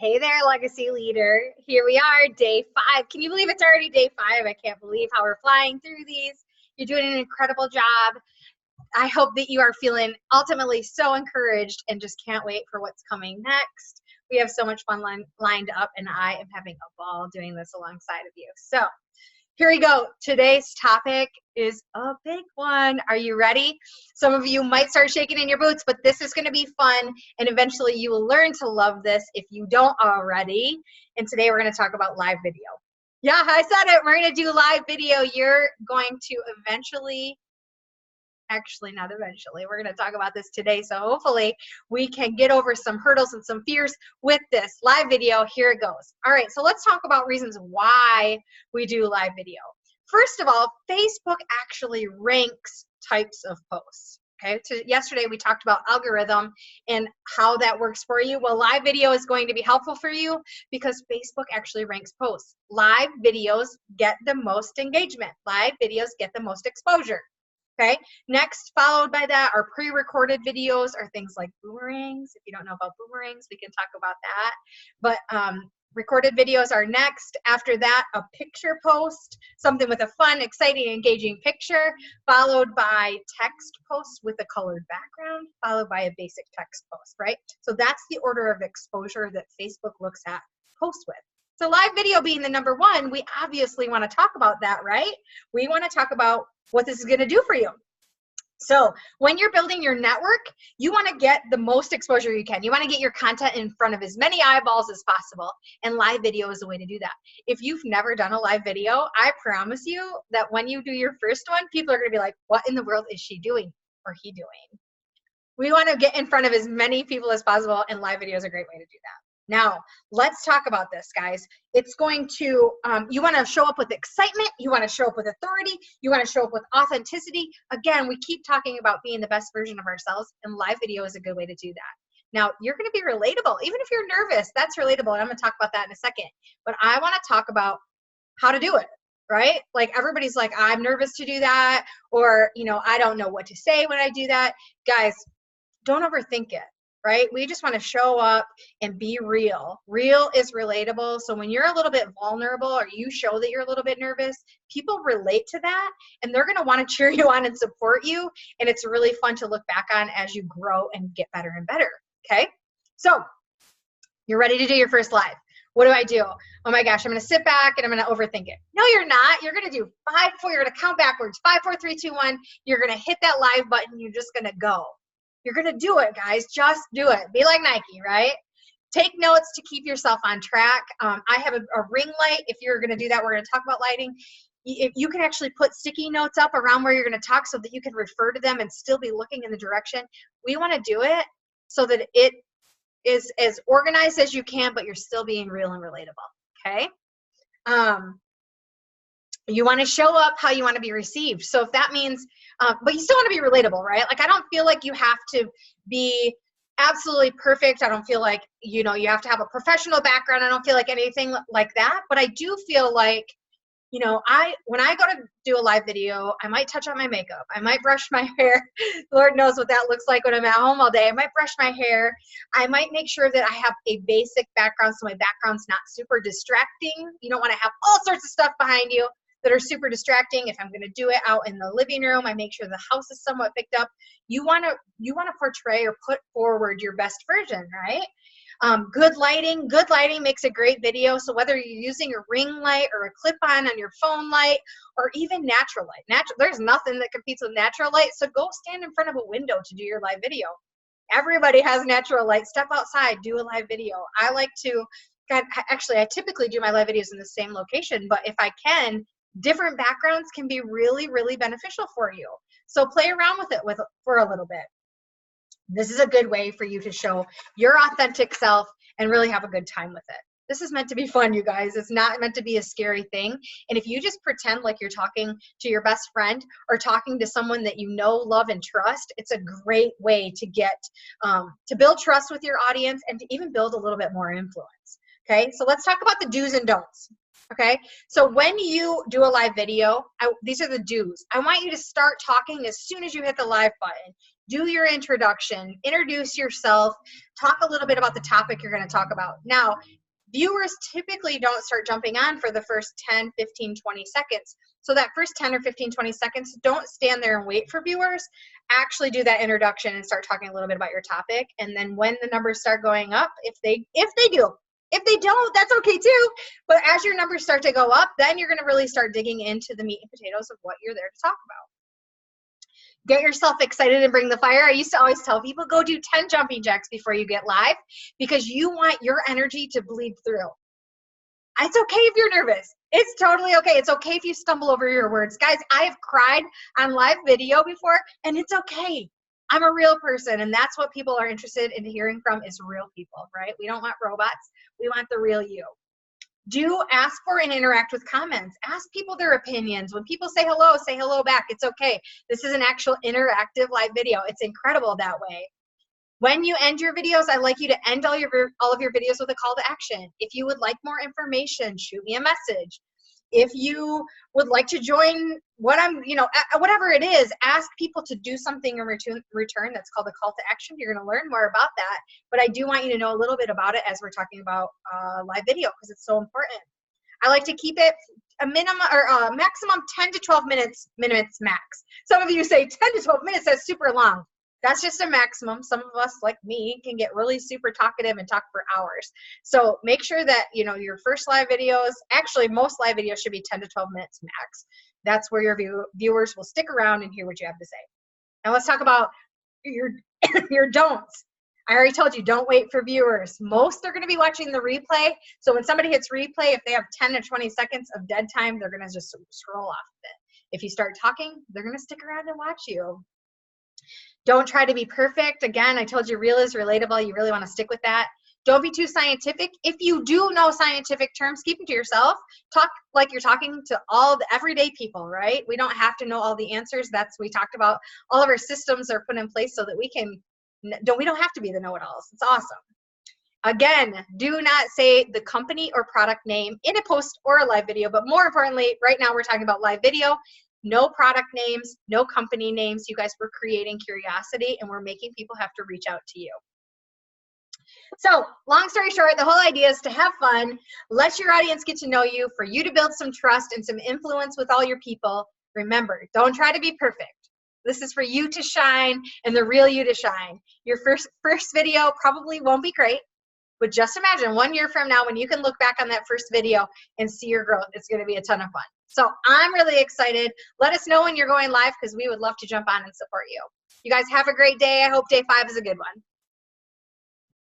Hey there, legacy leader. Here we are, day 5. Can you believe it's already day 5? I can't believe how we're flying through these. You're doing an incredible job. I hope that you are feeling ultimately so encouraged and just can't wait for what's coming next. We have so much fun lined up, and I am having a ball doing this alongside of you. So here we go. Today's topic is a big one. Are you ready? Some of you might start shaking in your boots, but this is going to be fun, and eventually you will learn to love this if you don't already. And today we're going to talk about live video. Yeah, I said it. We're going to do live video. You're going to eventually, actually not eventually, we're going to talk about this today. So hopefully we can get over some hurdles and some fears with this live video. Here it goes. All right, so let's talk about reasons why we do live video. First of all, Facebook actually ranks types of posts. Okay, so yesterday we talked about algorithm and how that works for you. Well, live video is going to be helpful for you because Facebook actually ranks posts. Live videos get the most engagement. Live videos get the most exposure. Okay, next, followed by that are pre-recorded videos or things like boomerangs. If you don't know about boomerangs, we can talk about that. But recorded videos are next. After that, a picture post, something with a fun, exciting, engaging picture, followed by text posts with a colored background, followed by a basic text post, right? So that's the order of exposure that Facebook looks at posts with. So live video being the number one, we obviously want to talk about that, right? We want to talk about what this is going to do for you. So when you're building your network, you want to get the most exposure you can. You want to get your content in front of as many eyeballs as possible, and live video is a way to do that. If you've never done a live video, I promise you that when you do your first one, people are going to be like, what in the world is she doing or he doing? We want to get in front of as many people as possible, and live video is a great way to do that. Now, let's talk about this, guys. It's going to, you want to show up with excitement. You want to show up with authority. You want to show up with authenticity. Again, we keep talking about being the best version of ourselves, and live video is a good way to do that. Now, you're going to be relatable. Even if you're nervous, that's relatable, and I'm going to talk about that in a second. But I want to talk about how to do it, right? Like everybody's like, I'm nervous to do that, or, you know, I don't know what to say when I do that. Guys, don't overthink it. Right? We just want to show up and be real. Real is relatable. So when you're a little bit vulnerable or you show that you're a little bit nervous, people relate to that and they're going to want to cheer you on and support you. And it's really fun to look back on as you grow and get better and better. Okay? So you're ready to do your first live. What do I do? Oh my gosh, I'm going to sit back and I'm going to overthink it. No, you're not. You're going to do 5, 4. You're going to count backwards. 5, 4, 3, 2, 1. You're going to hit that live button. You're just going to go. You're going to do it, guys. Just do it. Be like Nike, right? Take notes to keep yourself on track. I have a ring light. If you're going to do that, we're going to talk about lighting. If you can actually put sticky notes up around where you're going to talk so that you can refer to them and still be looking in the direction. We want to do it so that it is as organized as you can, but you're still being real and relatable, okay? You want to show up how you want to be received. So if that means, but you still want to be relatable, right? Like I don't feel like you have to be absolutely perfect. I don't feel like, you know, you have to have a professional background. I don't feel like anything like that. But I do feel like, you know, when I go to do a live video, I might touch on my makeup. I might brush my hair. Lord knows what that looks like when I'm at home all day. I might brush my hair. I might make sure that I have a basic background so my background's not super distracting. You don't want to have all sorts of stuff behind you that are super distracting. If I'm going to do it out in the living room, I make sure the house is somewhat picked up. You want to portray or put forward your best version, right? Good lighting makes a great video. So whether you're using a ring light or a clip-on on your phone light or even natural light, there's nothing that competes with natural light. So go stand in front of a window to do your live video. Everybody has natural light. Step outside, do a live video. I like to, actually, I typically do my live videos in the same location, but if I can, different backgrounds can be really, really beneficial for you. So play around with it for a little bit. This is a good way for you to show your authentic self and really have a good time with it. This is meant to be fun, you guys. It's not meant to be a scary thing. And if you just pretend like you're talking to your best friend or talking to someone that you know, love, and trust, it's a great way to get, to build trust with your audience and to even build a little bit more influence. Okay, so let's talk about the do's and don'ts. Okay, so when you do a live video, these are the do's. I want you to start talking as soon as you hit the live button. do your introduction, introduce yourself, talk a little bit about the topic you're going to talk about. Now, viewers typically don't start jumping on for the first 10, 15, 20 seconds. So that first 10 or 15, 20 seconds, don't stand there and wait for viewers. Actually do that introduction and start talking a little bit about your topic. And then when the numbers start going up, if they do, if they don't, that's okay too. But as your numbers start to go up, then you're going to really start digging into the meat and potatoes of what you're there to talk about. Get yourself excited and bring the fire. I used to always tell people, go do 10 jumping jacks before you get live, because you want your energy to bleed through. It's okay if you're nervous. It's totally okay. It's okay if you stumble over your words. Guys, I have cried on live video before, and it's okay. I'm a real person, and that's what people are interested in hearing from, is real people, right? We don't want robots. We want the real you. Do ask for and interact with comments. Ask people their opinions. When people say hello back. It's okay. This is an actual interactive live video. It's incredible that way. When you end your videos, I'd like you to end all of your videos with a call to action. If you would like more information, shoot me a message. If you would like to join whatever it is, ask people to do something in return. That's called a call to action. You're going to learn more about that. But I do want you to know a little bit about it as we're talking about live video, because it's so important. I like to keep it a minimum or a maximum 10 to 12 minutes max. Some of you say 10 to 12 minutes, that's super long. That's just a maximum. Some of us, like me, can get really super talkative and talk for hours. So make sure that, your first live videos, actually most live videos should be 10 to 12 minutes max. That's where your viewers will stick around and hear what you have to say. Now let's talk about your don'ts. I already told you, don't wait for viewers. Most are going to be watching the replay. So when somebody hits replay, if they have 10 to 20 seconds of dead time, they're going to just scroll off of it. If you start talking, they're going to stick around and watch you. Don't try to be perfect. Again, I told you real is relatable. You really want to stick with that. Don't be too scientific. If you do know scientific terms, keep them to yourself. Talk like you're talking to all the everyday people, right? We don't have to know all the answers. We talked about all of our systems are put in place so that we don't have to be the know-it-alls. It's awesome. Again, do not say the company or product name in a post or a live video, but more importantly, right now we're talking about live video. No product names, no company names. You guys, we're creating curiosity and we're making people have to reach out to you. So long story short, the whole idea is to have fun, let your audience get to know you, for you to build some trust and some influence with all your people. Remember, don't try to be perfect. This is for you to shine and the real you to shine. Your first video probably won't be great, but just imagine 1 year from now when you can look back on that first video and see your growth. It's going to be a ton of fun. So I'm really excited. Let us know when you're going live, because we would love to jump on and support you. You guys have a great day. I hope day 5 is a good one.